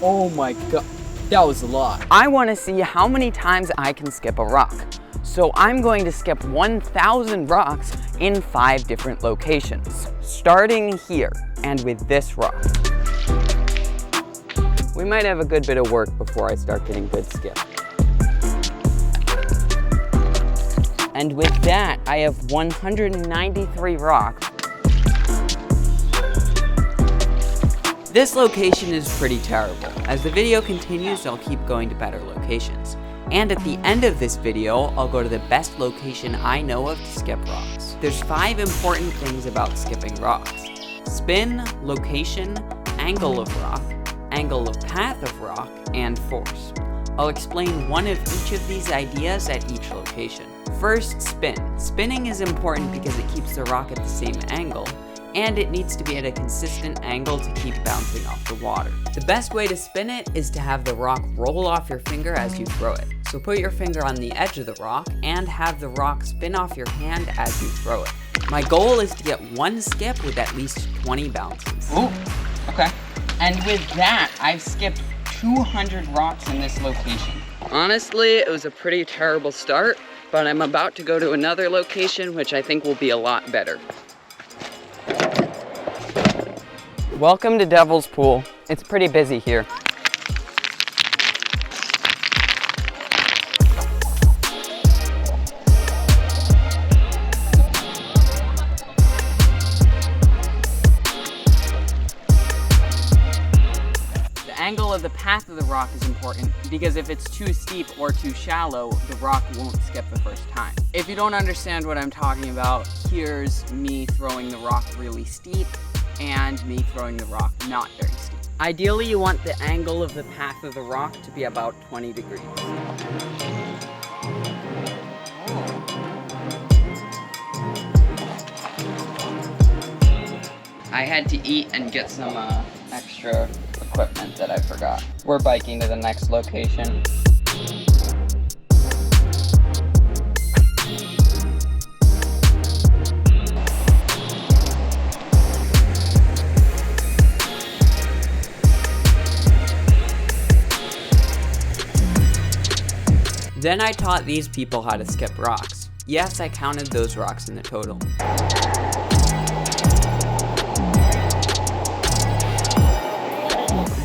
Oh my god, that was a lot. I want to see how many times I can skip a rock. So I'm going to skip 1,000 rocks in 5 different locations, starting here and with this rock. We might have a good bit of work before I start getting good skip. And with that, I have 193 rocks. This location is pretty terrible. As the video continues, I'll keep going to better locations. And at the end of this video, I'll go to the best location I know of to skip rocks. There's 5 important things about skipping rocks: spin, location, angle of rock, angle of path of rock, and force. I'll explain one of each of these ideas at each location. First, spin. Spinning is important because it keeps the rock at the same angle, and it needs to be at a consistent angle to keep bouncing off the water. The best way to spin it is to have the rock roll off your finger as you throw it. So put your finger on the edge of the rock and have the rock spin off your hand as you throw it. My goal is to get 1 skip with at least 20 bounces. Ooh, okay. And with that, I've skipped 200 rocks in this location. Honestly, it was a pretty terrible start, but I'm about to go to another location, which I think will be a lot better. Welcome to Devil's Pool. It's pretty busy here. The angle of the path of the rock is important because if it's too steep or too shallow, the rock won't skip the first time. If you don't understand what I'm talking about, here's me throwing the rock really steep and me throwing the rock not very steep. Ideally, you want the angle of the path of the rock to be about 20 degrees. I had to eat and get some extra equipment that I forgot. We're biking to the next location. Then I taught these people how to skip rocks. Yes, I counted those rocks in the total.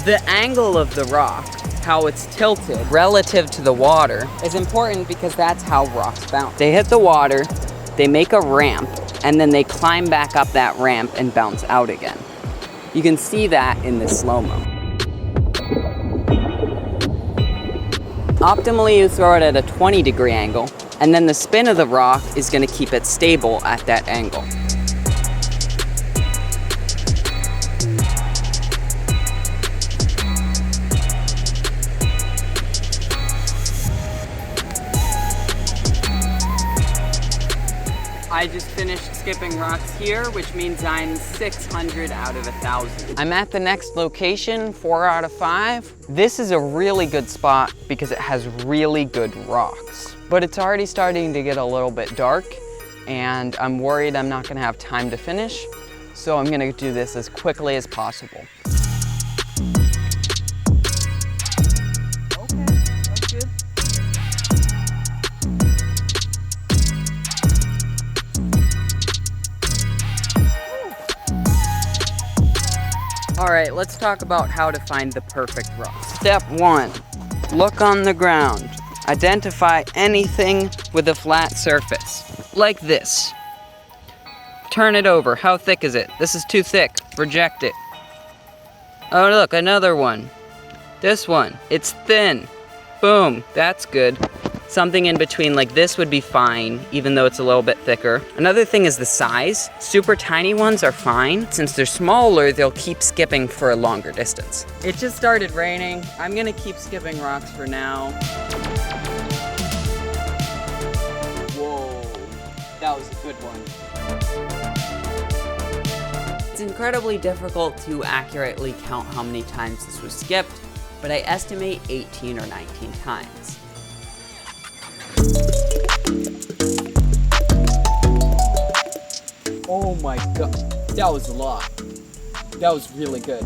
The angle of the rock, how it's tilted relative to the water, is important because that's how rocks bounce. They hit the water, they make a ramp, and then they climb back up that ramp and bounce out again. You can see that in the slow-mo. Optimally, you throw it at a 20-degree angle, and then the spin of the rock is going to keep it stable at that angle. I just finished skipping rocks here, which means I'm 600 out of 1,000. I'm at the next location, 4 out of 5. This is a really good spot because it has really good rocks. But it's already starting to get a little bit dark, and I'm worried I'm not gonna have time to finish, so I'm gonna do this as quickly as possible. All right, let's talk about how to find the perfect rock. Step 1, look on the ground. Identify anything with a flat surface, like this. Turn it over, how thick is it? This is too thick, reject it. Oh look, another one. This one, it's thin. Boom, that's good. Something in between like this would be fine, even though it's a little bit thicker. Another thing is the size. Super tiny ones are fine. Since they're smaller, they'll keep skipping for a longer distance. It just started raining. I'm gonna keep skipping rocks for now. Whoa, that was a good one. It's incredibly difficult to accurately count how many times this was skipped, but I estimate 18 or 19 times. Oh my god, that was a lot. That was really good.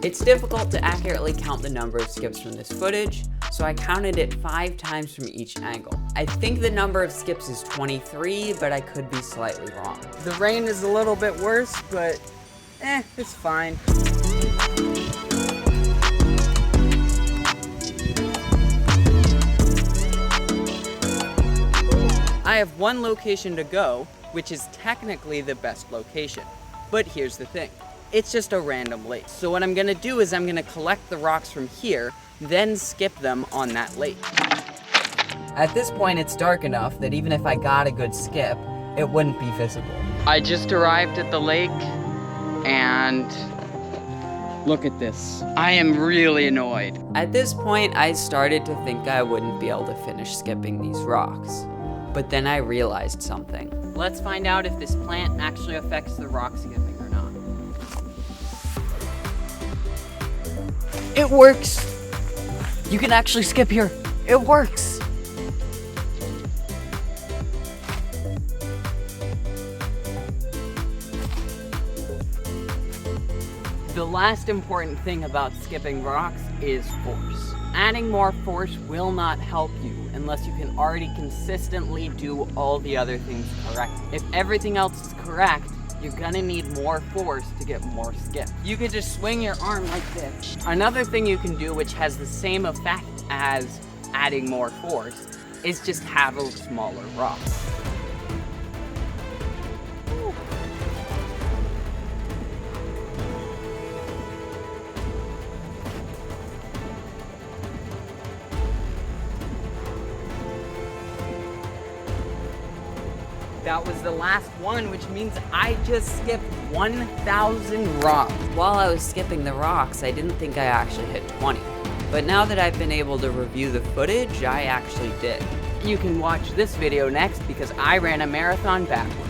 It's difficult to accurately count the number of skips from this footage, so I counted it 5 times from each angle. I think the number of skips is 23, but I could be slightly wrong. The rain is a little bit worse, but it's fine. I have one location to go, which is technically the best location. But here's the thing. It's just a random lake. So what I'm gonna do is I'm gonna collect the rocks from here, then skip them on that lake. At this point, it's dark enough that even if I got a good skip, it wouldn't be visible. I just arrived at the lake, and look at this. I am really annoyed. At this point, I started to think I wouldn't be able to finish skipping these rocks. But then I realized something. Let's find out if this plant actually affects the rock skipping or not. It works! You can actually skip here. It works! The last important thing about skipping rocks is force. Adding more force will not help you unless you can already consistently do all the other things correct. If everything else is correct, you're gonna need more force to get more skips. You could just swing your arm like this. Another thing you can do, which has the same effect as adding more force, is just have a smaller rock. That was the last one, which means I just skipped 1,000 rocks. While I was skipping the rocks, I didn't think I actually hit 20. But now that I've been able to review the footage, I actually did. You can watch this video next because I ran a marathon backwards.